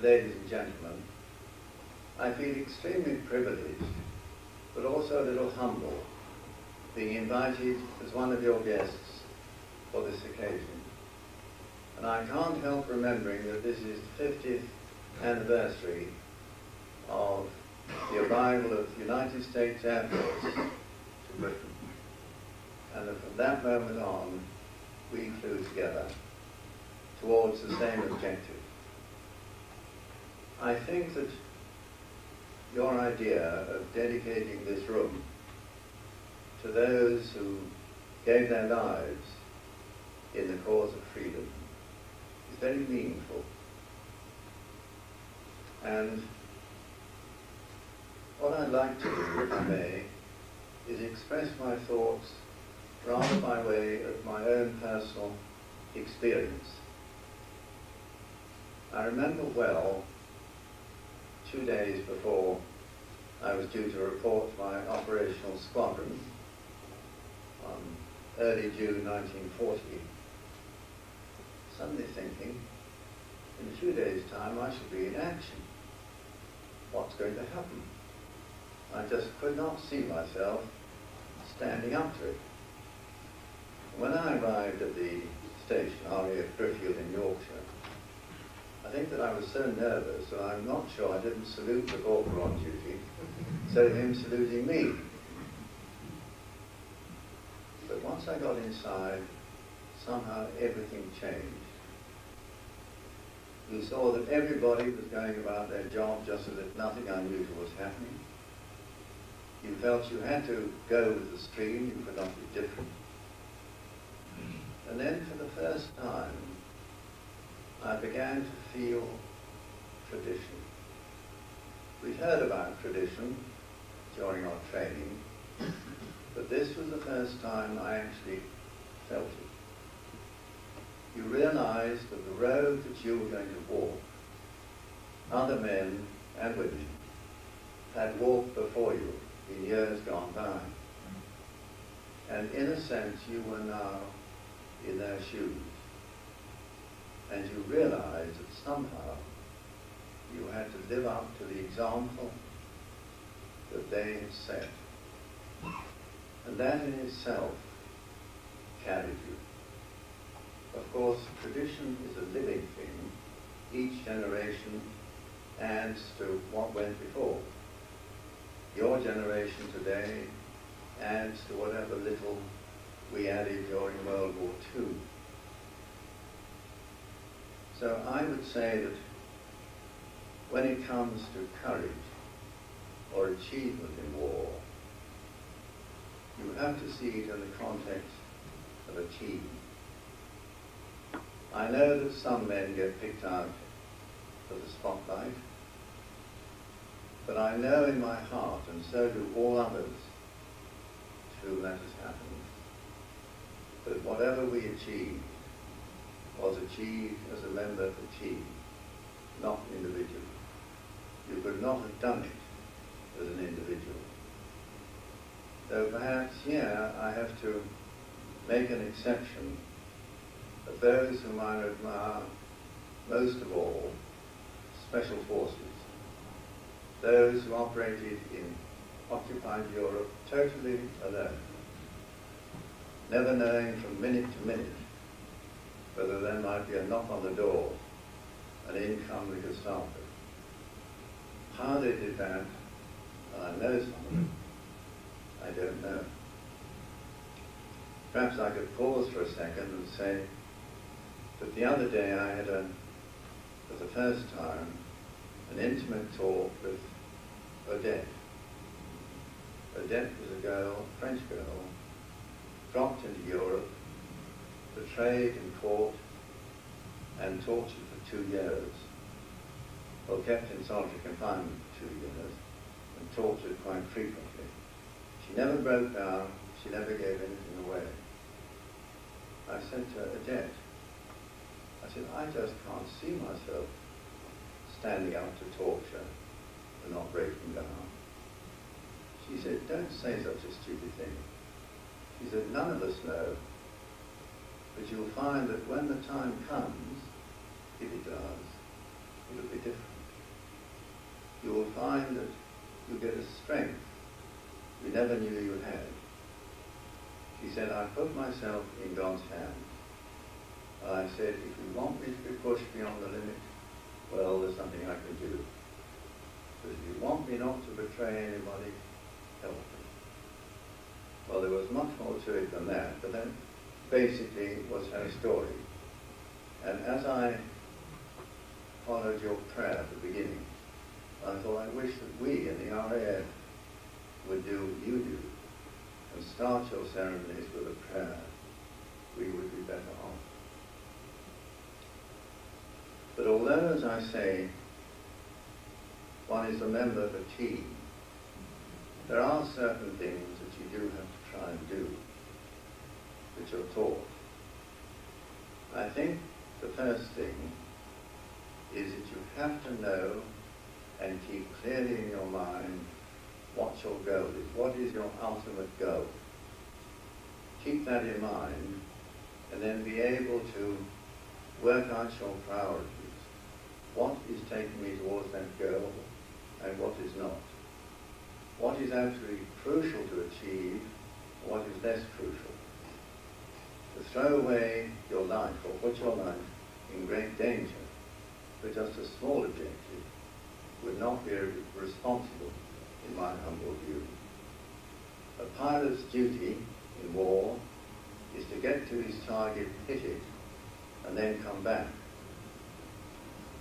ladies and gentlemen, I feel extremely privileged, but also a little humble, being invited as one of your guests for this occasion. And I can't help remembering that this is the 50th anniversary of the arrival of United States Air Force to Britain. And that from that moment on, we flew together towards the same objective. I think that your idea of dedicating this room to those who gave their lives in the cause of freedom is very meaningful. And what I'd like to do, if I may, is express my thoughts rather by way of my own personal experience. I remember well, 2 days before I was due to report my operational squadron on early June 1940, suddenly thinking, in a few days' time I shall be in action. What's going to happen? I just could not see myself standing up to it. When I arrived at the station, RAF Driffield in Yorkshire, I think that I was so nervous that I'm not sure I didn't salute the corporal on duty, instead of him saluting me. But once I got inside, somehow everything changed. We saw that everybody was going about their job just as if nothing unusual was happening. You felt you had to go with the stream, you could not be different. And then for the first time, I began to feel tradition. We'd heard about tradition during our training, but this was the first time I actually felt it. You realized that the road that you were going to walk, other men and women had walked before you in years gone by. And in a sense, you were now in their shoes. And you realized that somehow you had to live up to the example that they had set. And that in itself carried you. Of course, tradition is a living thing. Each generation adds to what went before. Your generation today adds to whatever little we added during World War II. So I would say that when it comes to courage or achievement in war, you have to see it in the context of a team. I know that some men get picked out for the spotlight, but I know in my heart, and so do all others to whom that has happened, that whatever we achieved was achieved as a member of the team, not individually. You could not have done it as an individual. So perhaps here I have to make an exception of those whom I admire most of all, special forces, those who operated in occupied Europe totally alone, never knowing from minute to minute whether there might be a knock on the door and in come the Gestapo. How they did that, and I know some of it, I don't know. Perhaps I could pause for a second and say that the other day I had, for the first time, an intimate talk with Odette. Odette was a girl, a French girl, dropped into Europe, betrayed and caught, and tortured for 2 years, or kept in solitary confinement for 2 years, and tortured quite frequently. She never broke down, she never gave anything away. I said to her, Odette, I said, I just can't see myself standing up to torture and not breaking down. She said, don't say such a stupid thing. She said, none of us know, but you'll find that when the time comes, if it does, it'll be different. never knew you had. She said, I put myself in God's hands. And I said, if you want me to be pushed beyond the limit, well, there's nothing I can do. But if you want me not to betray anybody, help me. Well, there was much more to it than that, but that basically was her story. And as I followed your prayer at the beginning, I thought, I wish that we in the RAF would do what you do and start your ceremonies with a prayer. We would be better off. But although, as I say, one is a member of a team, there are certain things that you do have to try and do, which you're taught. I think the first thing is that you have to know and keep clearly in your mind what your goal is. What is your ultimate goal? Keep that in mind and then be able to work out your priorities. What is taking me towards that goal and what is not? What is absolutely crucial to achieve, what is less crucial? To throw away your life or put your life in great danger for just a small objective would not be responsible, in my humble view. A pilot's duty in war is to get to his target, hit it, and then come back.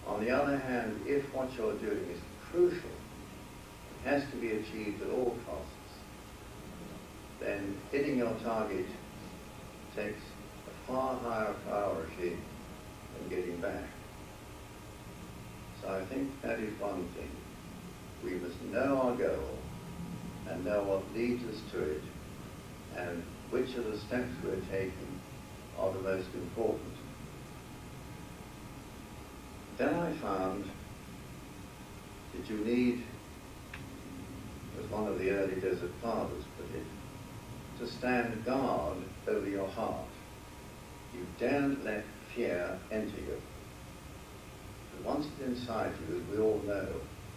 On the other hand, if what you're doing is crucial, it has to be achieved at all costs, then hitting your target takes a far higher priority than getting back. So I think that is one thing. We must know our goal and know what leads us to it and which of the steps we're taking are the most important. Then I found that you need, as one of the early desert fathers put it, to stand guard over your heart. You daren't let fear enter you. And once it's inside you, as we all know,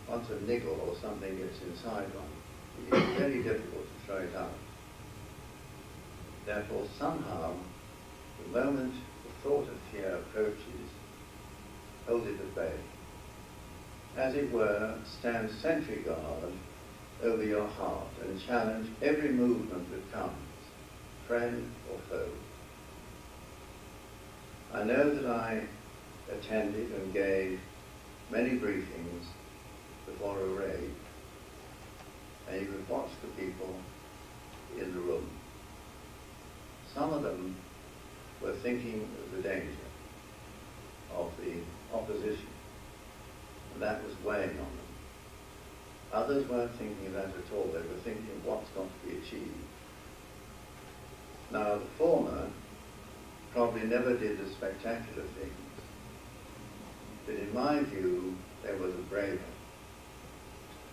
once a niggle or something gets inside one, it is very difficult to throw it out. Therefore, somehow, the moment the thought of fear approaches, hold it at bay. As it were, stand sentry guard over your heart and challenge every movement that comes, friend or foe. I know that I attended and gave many briefings before a raid, and you could watch the people in the room. Some of them were thinking of the danger of the opposition, and that was weighing on them. Others weren't thinking of that at all. They were thinking of what's got to be achieved. Now, the former probably never did the spectacular things, but in my view, there was a braver,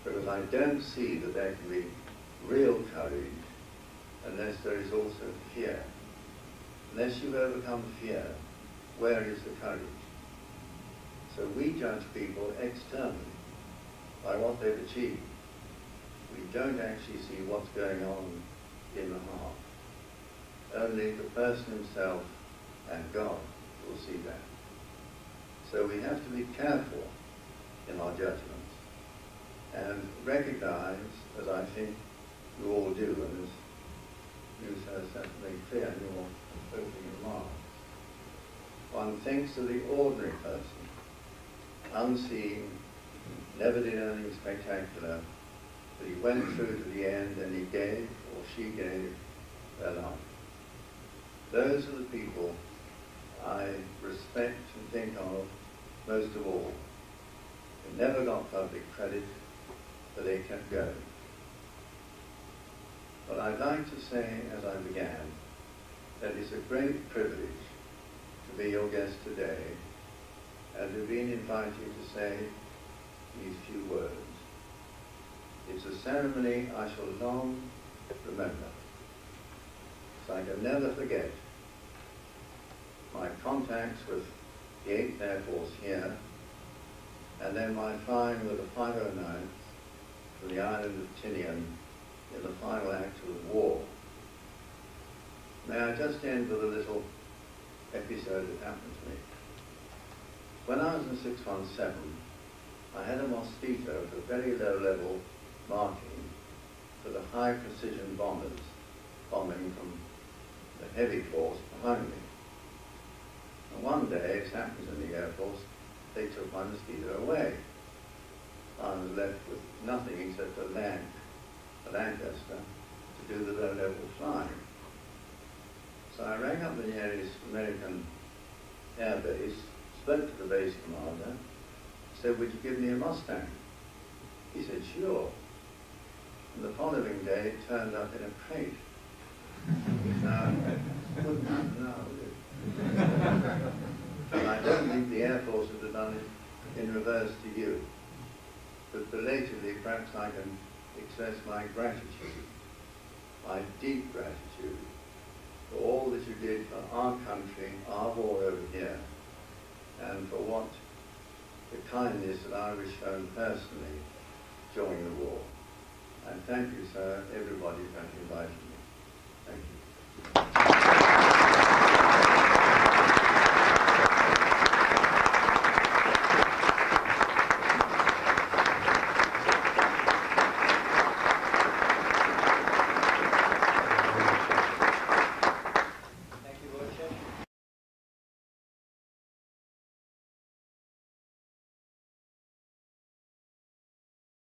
because I don't see that there can be real courage unless there is also fear. Unless you've overcome fear, where is the courage? So we judge people externally by what they've achieved. We don't actually see what's going on in the heart. Only the person himself and God will see that. So we have to be careful in our judgments and recognize, as I think you all do, and as you said very clear in your opening remarks, one thinks of the ordinary person, unseen, never did anything spectacular, but he went through to the end and he gave, or she gave, their life. Those are the people I respect and think of most of all. They never got public credit, but they kept going. But I'd like to say, as I began, that it's a great privilege to be your guest today and to have been invited to say these few words. It's a ceremony I shall long remember. So I can never forget my contacts with the 8th Air Force here, and then my flying with the 509 from the island of Tinian in the final act of the war. May I just end with a little episode that happened to me. When I was in 617, I had a mosquito at a very low level marking for the high precision bombers bombing from the heavy force behind me. And one day, as happens in the Air Force, they took my mosquito away. I was left with nothing except a Lancaster, to do the low level flying. So I rang up the nearest American air base, spoke to the base commander, said, "Would you give me a Mustang?" He said, "Sure." And the following day it turned up in a crate. Now, it wouldn't happen now, would it? And I don't think the Air Force would have done it in reverse to you. But belatedly, perhaps I can express my gratitude, my deep gratitude, for all that you did for our country, our war over here, and for what the kindness that I was shown personally during the war. And thank you, sir, everybody, for inviting me. Thank you.